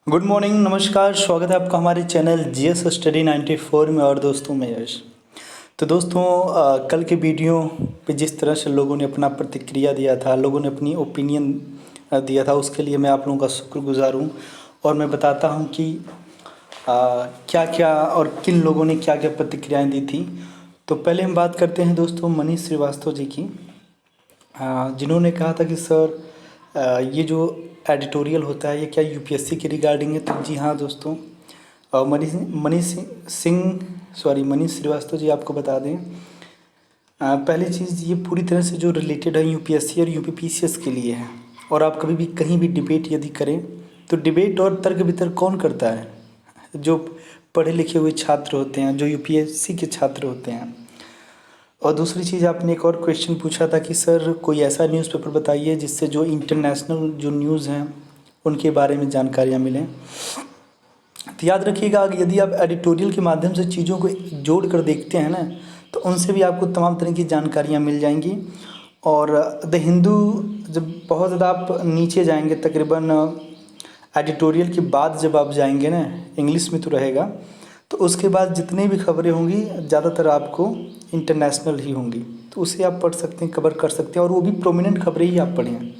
Good morning, नमस्कार। स्वागत है आपका हमारे चैनल जीएस स्टडी 94 में। और दोस्तों मैं यश। तो दोस्तों कल के वीडियो पे जिस तरह से लोगों ने अपना प्रतिक्रिया दिया था, लोगों ने अपनी ओपिनियन दिया था, उसके लिए मैं आप लोगों का शुक्रगुजार हूँ। और मैं बताता हूँ कि क्या क्या और किन लोगों ने क्या क्या प्रतिक्रियाएँ दी थी। तो पहले हम बात करते हैं दोस्तों मनीष श्रीवास्तव जी की, जिन्होंने कहा था कि सर ये जो एडिटोरियल होता है ये क्या यूपीएससी के रिगार्डिंग है। तो जी हाँ दोस्तों, मनीष मनीष श्रीवास्तव जी आपको बता दें, पहली चीज़ ये पूरी तरह से जो रिलेटेड है यूपीएससी और यूपीपीसीएस के लिए है। और आप कभी भी कहीं भी डिबेट यदि करें तो डिबेट और तर्क वितर्क कौन करता है? जो पढ़े लिखे हुए छात्र होते हैं, जो यूपीएससी के छात्र होते हैं। और दूसरी चीज़ आपने एक और क्वेश्चन पूछा था कि सर कोई ऐसा न्यूज़पेपर बताइए जिससे जो इंटरनेशनल जो न्यूज़ हैं उनके बारे में जानकारियाँ मिलें। तो याद रखिएगा, यदि आप एडिटोरियल के माध्यम से चीज़ों को जोड़ कर देखते हैं ना, तो उनसे भी आपको तमाम तरह की जानकारियाँ मिल जाएंगी। और द हिंदू जब बहुत ज़्यादा आप नीचे जाएंगे, तकरीबन एडिटोरियल के बाद जब आप जाएंगे ना, इंग्लिश में तो रहेगा, तो उसके बाद जितनी भी खबरें होंगी ज़्यादातर आपको इंटरनेशनल ही होंगी। तो उसे आप पढ़ सकते हैं, कवर कर सकते हैं, और वो भी प्रोमिनेंट खबरें ही आप पढ़ें।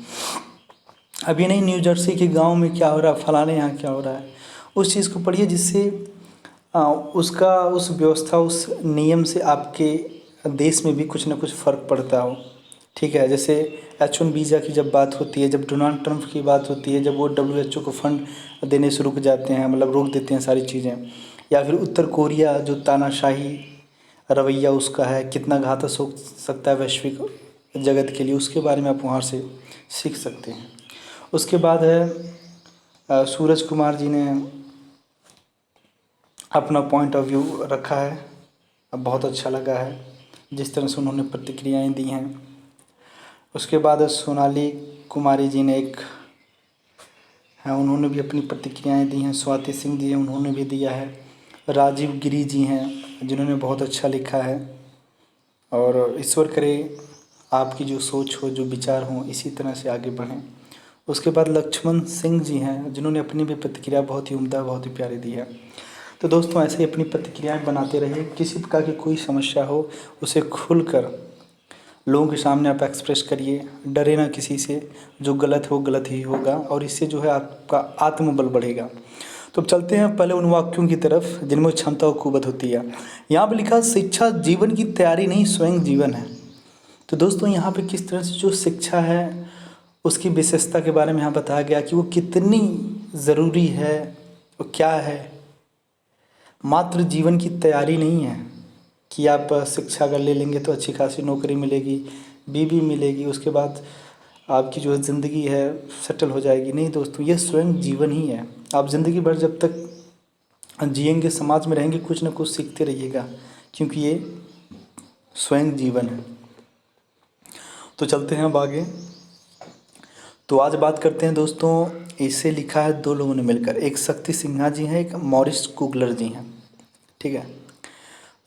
अभी नहीं न्यू जर्सी के गांव में क्या हो रहा है, फलाने यहाँ क्या हो रहा है, उस चीज़ को पढ़िए जिससे उसका उस व्यवस्था उस नियम से आपके देश में भी कुछ ना कुछ फ़र्क पड़ता हो। ठीक है, जैसे H1 वीज़ा की जब बात होती है, जब डोनाल्ड ट्रंप की बात होती है, जब वो WHO को फंड देने से रुक जाते हैं, मतलब रोक देते हैं सारी चीज़ें। या फिर उत्तर कोरिया जो तानाशाही रवैया उसका है, कितना घातक हो सकता है वैश्विक जगत के लिए, उसके बारे में आप वहाँ से सीख सकते हैं। उसके बाद है सूरज कुमार जी ने अपना पॉइंट ऑफ व्यू रखा है। अब बहुत अच्छा लगा है जिस तरह से उन्होंने प्रतिक्रियाएं दी हैं। उसके बाद सोनाली कुमारी जी ने एक हैं, उन्होंने भी अपनी प्रतिक्रियाएं दी हैं। स्वाति सिंह जी हैं, उन्होंने भी दिया है। राजीव गिरी जी हैं जिन्होंने बहुत अच्छा लिखा है। और ईश्वर करे आपकी जो सोच हो, जो विचार हों, इसी तरह से आगे बढ़ें। उसके बाद लक्ष्मण सिंह जी हैं जिन्होंने अपनी भी प्रतिक्रिया बहुत ही उम्दा, बहुत ही प्यारी दी है। तो दोस्तों ऐसे ही अपनी प्रतिक्रियाएं बनाते रहिए। किसी प्रकार की कोई समस्या हो उसे खुलकर लोगों के सामने आप एक्सप्रेस करिए, डरे ना किसी से। जो गलत हो गलत ही होगा, और इससे जो है आपका आत्मबल बढ़ेगा। तो अब चलते हैं पहले उन वाक्यों की तरफ जिनमें क्षमता और कुवत होती है। यहाँ पे लिखा शिक्षा जीवन की तैयारी नहीं स्वयं जीवन है। तो दोस्तों यहाँ पे किस तरह से जो शिक्षा है उसकी विशेषता के बारे में यहाँ बताया गया कि वो कितनी ज़रूरी है, वो क्या है। मात्र जीवन की तैयारी नहीं है कि आप शिक्षा अगर ले लेंगे तो अच्छी खासी नौकरी मिलेगी, बीवी मिलेगी, उसके बाद आपकी जो ज़िंदगी है सेटल हो जाएगी। नहीं दोस्तों, ये स्वयं जीवन ही है। आप ज़िंदगी भर जब तक जिएंगे, समाज में रहेंगे, कुछ ना कुछ सीखते रहिएगा, क्योंकि ये स्वयं जीवन है। तो चलते हैं अब आगे। तो आज बात करते हैं दोस्तों, इसे लिखा है दो लोगों ने मिलकर, एक शक्ति सिन्हा जी हैं, एक मॉरिस कुगलर जी हैं। ठीक है।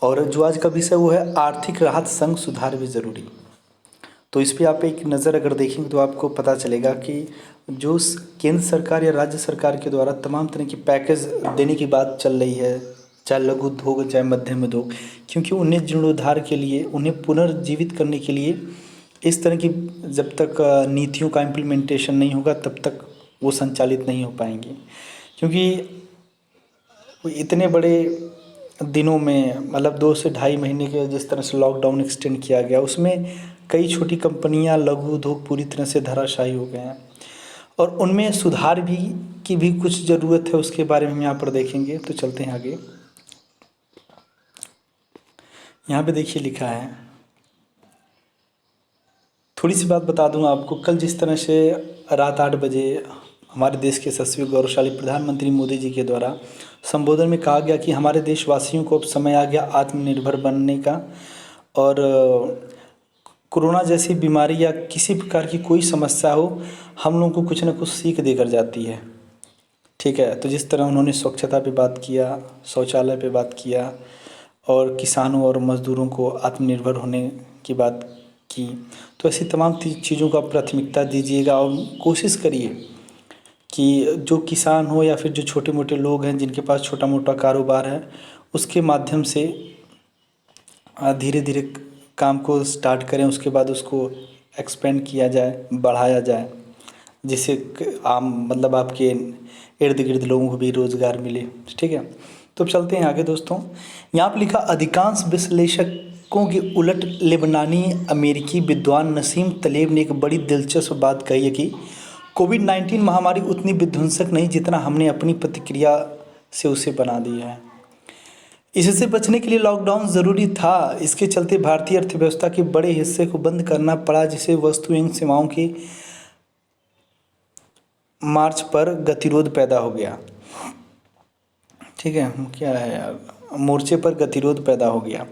और जो आज का विषय वो है आर्थिक राहत संग सुधार भी ज़रूरी। तो इस पर आप एक नज़र अगर देखेंगे तो आपको पता चलेगा कि जो केंद्र सरकार या राज्य सरकार के द्वारा तमाम तरह की पैकेज देने की बात चल रही है, चाहे लघु उद्योग चाहे मध्यम उद्योग, क्योंकि उन्हें जीर्णोद्धार के लिए, उन्हें पुनर्जीवित करने के लिए इस तरह की जब तक नीतियों का इम्प्लीमेंटेशन नहीं होगा तब तक वो संचालित नहीं हो पाएंगी। क्योंकि इतने बड़े दिनों में, मतलब 2 से ढाई महीने के जिस तरह से लॉकडाउन एक्सटेंड किया गया, उसमें कई छोटी कंपनियां, लघु उद्योग पूरी तरह से धराशायी हो गए हैं। और उनमें सुधार भी की भी कुछ ज़रूरत है, उसके बारे में हम यहाँ पर देखेंगे। तो चलते हैं आगे। यहाँ पे देखिए लिखा है, थोड़ी सी बात बता दूं आपको। कल जिस तरह से रात 8 बजे हमारे देश के यशस्वी गौरवशाली प्रधानमंत्री मोदी जी के द्वारा संबोधन में कहा गया कि हमारे देशवासियों को अब समय आ गया आत्मनिर्भर बनने का, और कोरोना जैसी बीमारी या किसी प्रकार की कोई समस्या हो, हम लोगों को कुछ ना कुछ सीख देकर जाती है। ठीक है। तो जिस तरह उन्होंने स्वच्छता पे बात किया, शौचालय पे बात किया, और किसानों और मज़दूरों को आत्मनिर्भर होने की बात की, तो ऐसी तमाम चीज़ों को आप प्राथमिकता दीजिएगा और कोशिश करिए कि जो किसान हो या फिर जो छोटे मोटे लोग हैं जिनके पास छोटा मोटा कारोबार है, उसके माध्यम से धीरे धीरे काम को स्टार्ट करें, उसके बाद उसको एक्सपेंड किया जाए, बढ़ाया जाए, जिससे आम मतलब आपके इर्द गिर्द लोगों को भी रोज़गार मिले। ठीक है, तो अब चलते हैं आगे दोस्तों। यहाँ पर लिखा, अधिकांश विश्लेषकों के उलट लेबनानी अमेरिकी विद्वान नसीम तलेब ने एक बड़ी दिलचस्प बात कही है कि कोविड-19 महामारी उतनी विध्वंसक नहीं जितना हमने अपनी प्रतिक्रिया से उसे बना दिया है। इससे बचने के लिए लॉकडाउन ज़रूरी था। इसके चलते भारतीय अर्थव्यवस्था के बड़े हिस्से को बंद करना पड़ा, जिससे वस्तु एवं सेवाओं के मार्च पर गतिरोध पैदा हो गया। ठीक है, क्या है यार, मोर्चे पर गतिरोध पैदा हो गया।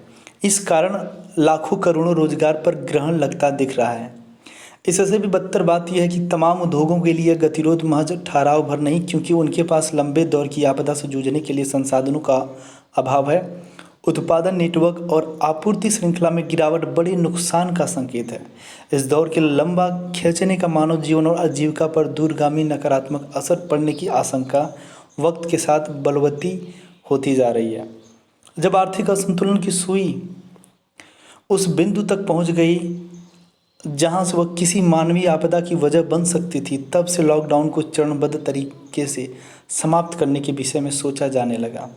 इस कारण लाखों करोड़ों रोजगार पर ग्रहण लगता दिख रहा है। इससे भी बदतर बात यह है कि तमाम उद्योगों के लिए गतिरोध महज ठहराव भर नहीं, क्योंकि उनके पास लंबे दौर की आपदा से जूझने के लिए संसाधनों का अभाव है। उत्पादन नेटवर्क और आपूर्ति श्रृंखला में गिरावट बड़े नुकसान का संकेत है। इस दौर के लंबा खींचने का मानव जीवन और आजीविका पर दूरगामी नकारात्मक असर पड़ने की आशंका वक्त के साथ बलवती होती जा रही है। जब आर्थिक असंतुलन की सुई उस बिंदु तक पहुंच गई जहां से वह किसी मानवीय आपदा की वजह बन सकती थी, तब से लॉकडाउन को चरणबद्ध तरीके से समाप्त करने के विषय में सोचा जाने लगा।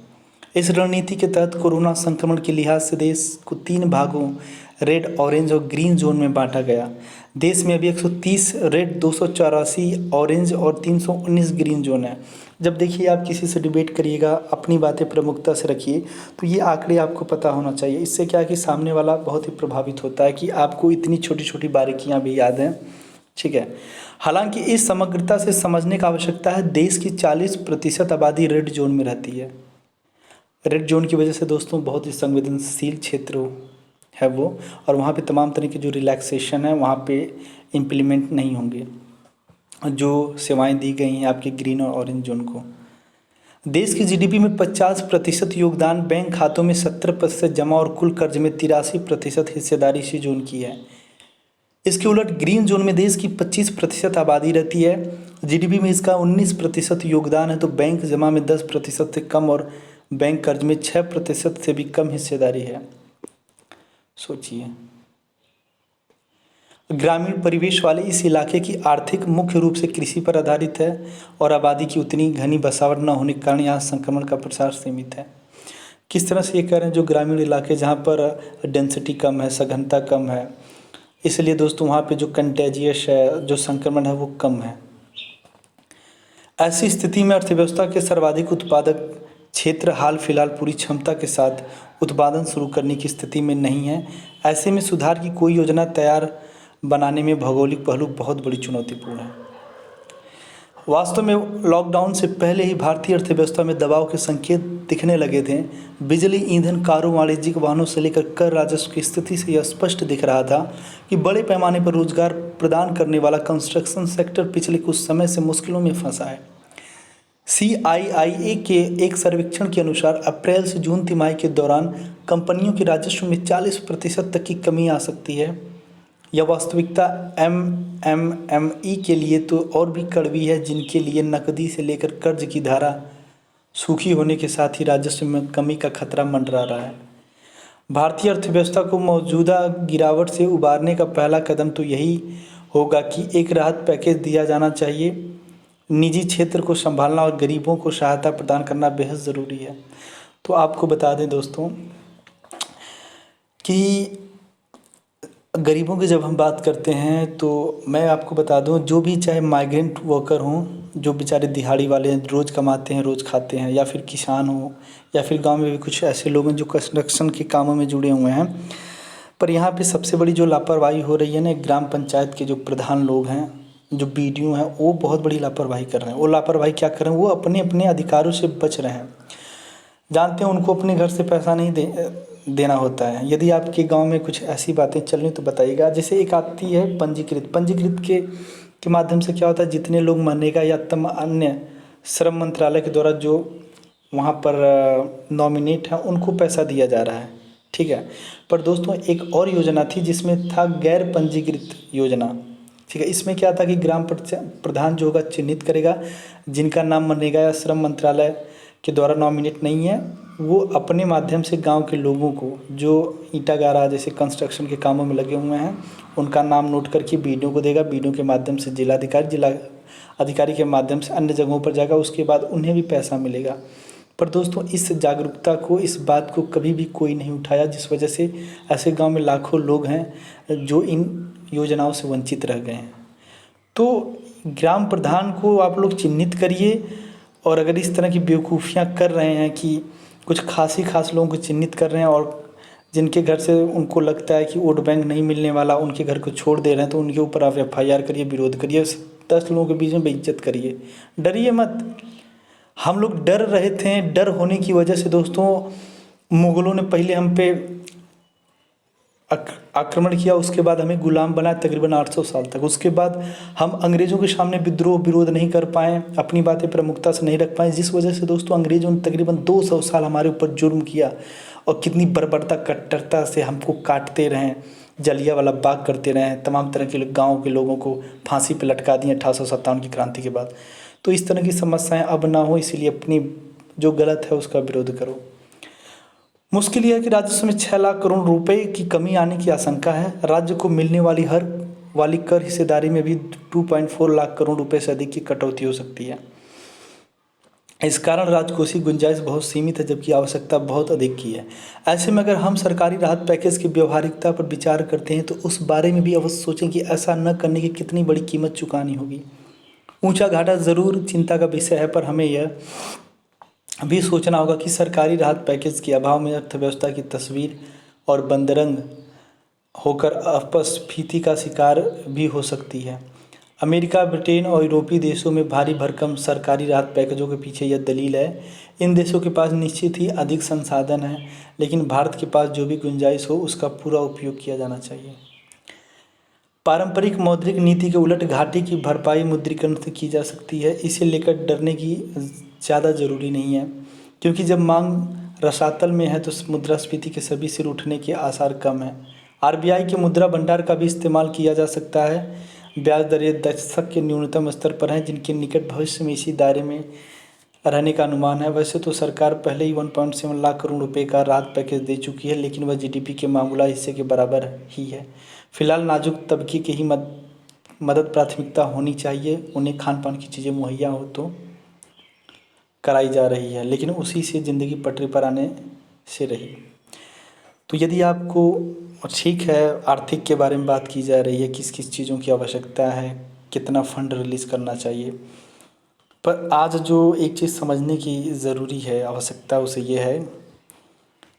इस रणनीति के तहत कोरोना संक्रमण के लिहाज से देश को 3 भागों रेड, ऑरेंज और ग्रीन जोन में बांटा गया। देश में अभी 130 रेड, 284 ऑरेंज और 319 ग्रीन जोन है। जब देखिए आप किसी से डिबेट करिएगा, अपनी बातें प्रमुखता से रखिए, तो ये आंकड़े आपको पता होना चाहिए। इससे क्या है कि सामने वाला बहुत ही प्रभावित होता है कि आपको इतनी छोटी छोटी बारीकियां भी याद हैं। ठीक है, हालांकि इस समग्रता से समझने का आवश्यकता है। देश की 40% आबादी रेड जोन में रहती है। रेड जोन की वजह से दोस्तों बहुत ही संवेदनशील क्षेत्र है वो, और वहाँ पे तमाम तरह की जो रिलैक्सेशन है वहाँ पे इम्प्लीमेंट नहीं होंगे जो सेवाएं दी गई हैं आपके ग्रीन और ऑरेंज जोन को। देश की जीडीपी में 50% योगदान, बैंक खातों में 70% जमा और कुल कर्ज में 83% हिस्सेदारी इसी जोन की है। इसके उलट ग्रीन जोन में देश की 25% आबादी रहती है, जीडीपी में इसका 19% योगदान है, तो बैंक जमा में 10% से कम और बैंक कर्ज में 6% से भी कम हिस्सेदारी है। सोचिए, ग्रामीण परिवेश वाले इस इलाके की आर्थिक मुख्य रूप से कृषि पर आधारित है और आबादी की उतनी घनी बसावट न होने के कारण यहाँ संक्रमण का प्रसार सीमित है। किस तरह से ये कह रहे हैं, जो ग्रामीण इलाके जहाँ पर डेंसिटी कम है, सघनता कम है, इसलिए दोस्तों वहाँ पे जो कंटेजियस है, जो संक्रमण है वो कम है। ऐसी स्थिति में अर्थव्यवस्था के सर्वाधिक उत्पादक क्षेत्र हाल फिलहाल पूरी क्षमता के साथ उत्पादन शुरू करने की स्थिति में नहीं है। ऐसे में सुधार की कोई योजना तैयार बनाने में भौगोलिक पहलू बहुत बड़ी चुनौतीपूर्ण है। वास्तव में लॉकडाउन से पहले ही भारतीय अर्थव्यवस्था में दबाव के संकेत दिखने लगे थे। बिजली, ईंधन, कारों, वाणिज्यिक वाहनों से लेकर कर राजस्व की स्थिति से यह स्पष्ट दिख रहा था कि बड़े पैमाने पर रोजगार प्रदान करने वाला कंस्ट्रक्शन सेक्टर पिछले कुछ समय से मुश्किलों में फंसा है। CIIA के एक सर्वेक्षण के अनुसार अप्रैल से जून तिमाही के दौरान कंपनियों के राजस्व में 40% तक की कमी आ सकती है। यह वास्तविकता MMME के लिए तो और भी कड़वी है, जिनके लिए नकदी से लेकर कर्ज की धारा सूखी होने के साथ ही राजस्व में कमी का खतरा मंडरा रहा है। भारतीय अर्थव्यवस्था को मौजूदा गिरावट से उबारने का पहला कदम तो यही होगा कि एक राहत पैकेज दिया जाना चाहिए। निजी क्षेत्र को संभालना और गरीबों को सहायता प्रदान करना बेहद ज़रूरी है। तो आपको बता दें दोस्तों कि गरीबों की जब हम बात करते हैं तो मैं आपको बता दूं, जो भी चाहे माइग्रेंट वर्कर हों, जो बेचारे दिहाड़ी वाले हैं, रोज़ कमाते हैं रोज़ खाते हैं, या फिर किसान हो, या फिर गांव में भी कुछ ऐसे लोग हैं जो कंस्ट्रक्शन के कामों में जुड़े हुए हैं, पर यहाँ पे सबसे बड़ी जो लापरवाही हो रही है ना, ग्राम पंचायत के जो प्रधान लोग हैं, जो BDO हैं, वो बहुत बड़ी लापरवाही कर रहे हैं। वो लापरवाही क्या कर रहे हैं, वो अपने अपने अधिकारों से बच रहे हैं। जानते हैं उनको अपने घर से पैसा नहीं देना होता है। यदि आपके गांव में कुछ ऐसी बातें चल रही तो बताइएगा। जैसे एक आती है पंजीकृत के माध्यम से क्या होता है, जितने लोग मनरेगा या अन्य श्रम मंत्रालय के द्वारा जो वहाँ पर नॉमिनेट हैं उनको पैसा दिया जा रहा है। ठीक है, पर दोस्तों एक और योजना थी जिसमें था गैर पंजीकृत योजना। ठीक है। इसमें क्या था कि ग्राम प्रधान जो होगा चिन्हित करेगा, जिनका नाम मनरेगा या श्रम मंत्रालय के द्वारा नॉमिनेट नहीं है, वो अपने माध्यम से गांव के लोगों को जो ईंटा गारा जैसे कंस्ट्रक्शन के कामों में लगे हुए हैं उनका नाम नोट करके बीडीओ को देगा। बीडीओ के माध्यम से जिला अधिकारी के माध्यम से अन्य जगहों पर जाएगा, उसके बाद उन्हें भी पैसा मिलेगा। पर दोस्तों इस जागरूकता को, इस बात को कभी भी कोई नहीं उठाया, जिस वजह से ऐसे गांव में लाखों लोग हैं जो इन योजनाओं से वंचित रह गए हैं। तो ग्राम प्रधान को आप लोग चिन्हित करिए, और अगर इस तरह की बेवकूफ़ियाँ कर रहे हैं कि कुछ खास लोगों को चिन्हित कर रहे हैं और जिनके घर से उनको लगता है कि वोट बैंक नहीं मिलने वाला, उनके घर को छोड़ दे रहे हैं, तो उनके ऊपर आप FIR करिए, विरोध करिए, 10 लोगों के बीच में बेइज्जत करिए। डरिए मत। हम लोग डर रहे थे, डर होने की वजह से दोस्तों मुग़लों ने पहले हम पे आक्रमण किया, उसके बाद हमें गुलाम बनाया तकरीबन 800 साल तक। उसके बाद हम अंग्रेज़ों के सामने विरोध नहीं कर पाए, अपनी बातें प्रमुखता से नहीं रख पाए, जिस वजह से दोस्तों अंग्रेज़ों ने तकरीबन 200 साल हमारे ऊपर जुर्म किया और कितनी बर्बरता कट्टरता से हमको काटते रहें, जलियांवाला बाग करते रहें, तमाम तरह के गाँव के लोगों को फांसी पर लटका दिए 1857 की क्रांति के बाद। तो इस तरह की समस्याएँ अब ना हो, इसीलिए अपनी जो गलत है उसका विरोध करो। मुश्किल यह है कि राजस्व में 6 लाख करोड़ रुपए की कमी आने की आशंका है। राज्य को मिलने वाली कर हिस्सेदारी में भी 2.4 लाख करोड़ रुपए से अधिक की कटौती हो सकती है। इस कारण राजकोषीय गुंजाइश बहुत सीमित है, जबकि आवश्यकता बहुत अधिक की है। ऐसे में अगर हम सरकारी राहत पैकेज की व्यवहारिकता पर विचार करते हैं तो उस बारे में भी अवश्य सोचें कि ऐसा न करने की कितनी बड़ी कीमत चुकानी होगी। ऊंचा घाटा ज़रूर चिंता का विषय है, पर हमें यह भी सोचना होगा कि सरकारी राहत पैकेज के अभाव में अर्थव्यवस्था की तस्वीर और बंदरंग होकर अपस्फीति का शिकार भी हो सकती है। अमेरिका, ब्रिटेन और यूरोपीय देशों में भारी भरकम सरकारी राहत पैकेजों के पीछे यह दलील है, इन देशों के पास निश्चित ही अधिक संसाधन है, लेकिन भारत के पास जो भी गुंजाइश हो उसका पूरा उपयोग किया जाना चाहिए। पारंपरिक मौद्रिक नीति के उलट घाटे की भरपाई मुद्रीकरण से की जा सकती है। इसे लेकर डरने की ज़्यादा ज़रूरी नहीं है, क्योंकि जब मांग रसातल में है तो मुद्रास्फीति के सभी सिर उठने के आसार कम हैं। RBI के मुद्रा भंडार का भी इस्तेमाल किया जा सकता है। ब्याज दरें दशक के न्यूनतम स्तर पर हैं, जिनके निकट भविष्य में इसी दायरे में रहने का अनुमान है। वैसे तो सरकार पहले ही 1.7 लाख करोड़ रुपए का राहत पैकेज दे चुकी है, लेकिन वह GDP के मामूला हिस्से के बराबर ही है। फिलहाल नाजुक तबके की ही मदद प्राथमिकता होनी चाहिए। उन्हें खान पान की चीज़ें मुहैया हो तो कराई जा रही है, लेकिन उसी से ज़िंदगी पटरी पर आने से रही। तो यदि आपको ठीक है, आर्थिक के बारे में बात की जा रही है, किस किस चीज़ों की आवश्यकता है, कितना फंड रिलीज़ करना चाहिए, पर आज जो एक चीज़ समझने की ज़रूरी है, आवश्यकता उसे ये है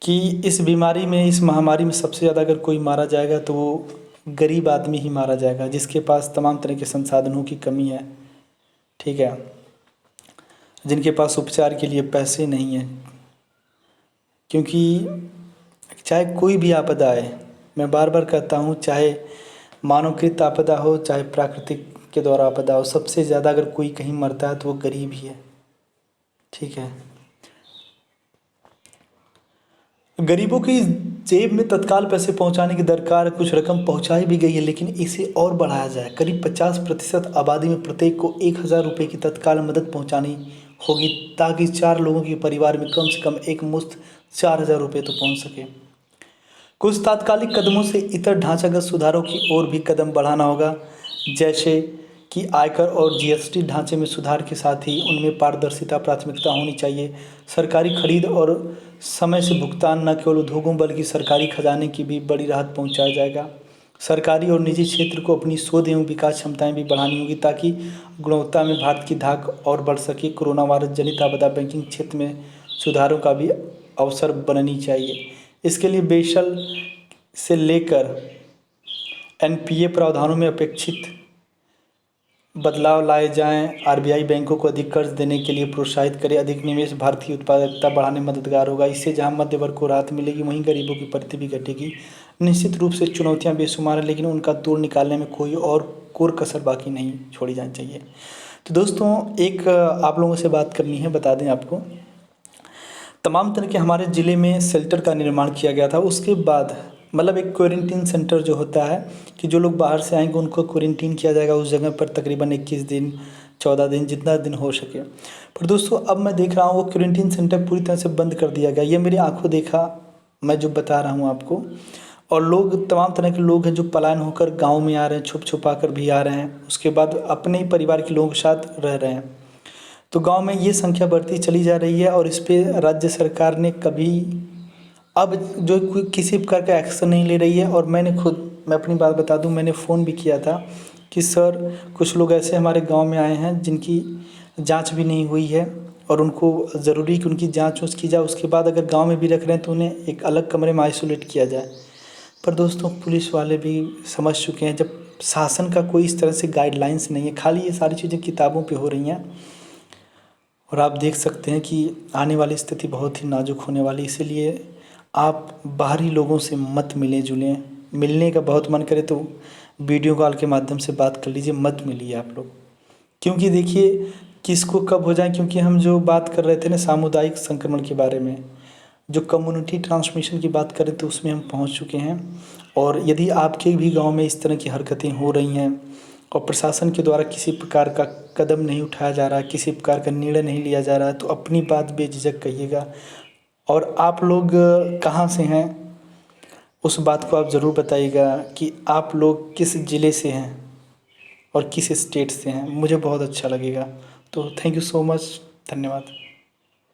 कि इस बीमारी में, इस महामारी में सबसे ज़्यादा अगर कोई मारा जाएगा तो वो गरीब आदमी ही मारा जाएगा, जिसके पास तमाम तरह के संसाधनों की कमी है। ठीक है, जिनके पास उपचार के लिए पैसे नहीं हैं, क्योंकि चाहे कोई भी आपदा आए, मैं बार बार कहता हूँ, चाहे मानवकृत आपदा हो चाहे प्राकृतिक के द्वारा आपदा हो, सबसे ज़्यादा अगर कोई कहीं मरता है तो वो गरीब ही है। ठीक है, गरीबों की जेब में तत्काल पैसे पहुंचाने की दरकार, कुछ रकम पहुंचाई भी गई है, लेकिन इसे और बढ़ाया जाए। करीब 50% आबादी में प्रत्येक को 1000 रुपये की तत्काल मदद पहुंचानी होगी, ताकि 4 लोगों के परिवार में कम से कम एक मुश्त 4000 रुपये तो पहुंच सके। कुछ तात्कालिक कदमों से इतर ढांचागत सुधारों की ओर भी कदम बढ़ाना होगा, जैसे कि आयकर और GST ढांचे में सुधार के साथ ही उनमें पारदर्शिता प्राथमिकता होनी चाहिए। सरकारी खरीद और समय से भुगतान न केवल उद्योगों बल्कि सरकारी खजाने की भी बड़ी राहत पहुंचाया जाएगा। सरकारी और निजी क्षेत्र को अपनी शोध एवं विकास क्षमताएं भी बढ़ानी होगी, ताकि गुणवत्ता में भारत की धाक और बढ़ सके। कोरोना वायरस जनित आपदा बैंकिंग क्षेत्र में सुधारों का भी अवसर बननी चाहिए। इसके लिए बेसल से लेकर NPA प्रावधानों में अपेक्षित बदलाव लाए जाएं। RBI बैंकों को अधिक कर्ज देने के लिए प्रोत्साहित करे। अधिक निवेश भारत की उत्पादकता बढ़ाने में मददगार होगा। इससे जहां मध्य वर्ग को राहत मिलेगी, वहीं गरीबों की परिस्थिति भी घटेगी। निश्चित रूप से चुनौतियां बेशुमार हैं, लेकिन उनका तोड़ निकालने में कोई और कोर कसर बाकी नहीं छोड़ी जानी चाहिए। तो दोस्तों, एक आप लोगों से बात करनी है, बता दें आपको, तमाम तरह के हमारे ज़िले में शेल्टर का निर्माण किया गया था। उसके बाद मतलब एक क्वारंटीन सेंटर जो होता है कि जो लोग बाहर से आएंगे उनको क्वारंटीन किया जाएगा उस जगह पर तकरीबन 21 दिन 14 दिन जितना दिन हो सके। पर दोस्तों अब मैं देख रहा हूँ वो क्वारंटीन सेंटर पूरी तरह से बंद कर दिया गया, ये मेरी आंखों देखा मैं जो बता रहा हूँ आपको। और लोग तमाम तरह के लोग हैं जो पलायन होकर गाँव में आ रहे हैं, छुप छुपा कर भी आ रहे हैं, उसके बाद अपने ही परिवार के लोगों के साथ रह रहे हैं। तो गाँव में ये संख्या बढ़ती चली जा रही है और इस पे राज्य सरकार ने कभी अब जो कोई किसी प्रकार का एक्शन नहीं ले रही है। और मैं अपनी बात बता दूं, मैंने फ़ोन भी किया था कि सर कुछ लोग ऐसे हमारे गांव में आए हैं जिनकी जांच भी नहीं हुई है और उनको ज़रूरी कि उनकी जांच की जाए, उसके बाद अगर गांव में भी रख रहे हैं तो उन्हें एक अलग कमरे में आइसोलेट किया जाए। पर दोस्तों पुलिस वाले भी समझ चुके हैं, जब शासन का कोई इस तरह से गाइडलाइंस नहीं है, खाली ये सारी चीज़ें किताबों पे हो रही हैं। और आप देख सकते हैं कि आने वाली स्थिति बहुत ही नाजुक होने वाली, इसीलिए आप बाहरी लोगों से मत मिलें जुलें। मिलने का बहुत मन करे तो वीडियो कॉल के माध्यम से बात कर लीजिए, मत मिलिए आप लोग। क्योंकि देखिए किसको कब हो जाए, क्योंकि हम जो बात कर रहे थे ना सामुदायिक संक्रमण के बारे में, जो कम्युनिटी ट्रांसमिशन की बात करें तो उसमें हम पहुंच चुके हैं। और यदि आपके भी गांव में इस तरह की हरकतें हो रही हैं और प्रशासन के द्वारा किसी प्रकार का कदम नहीं उठाया जा रहा है, किसी प्रकार का निर्णय नहीं लिया जा रहा है, तो अपनी बात बेझिझक कहिएगा। और आप लोग कहाँ से हैं उस बात को आप ज़रूर बताइएगा कि आप लोग किस ज़िले से हैं और किस स्टेट से हैं, मुझे बहुत अच्छा लगेगा। तो थैंक यू सो मच, धन्यवाद।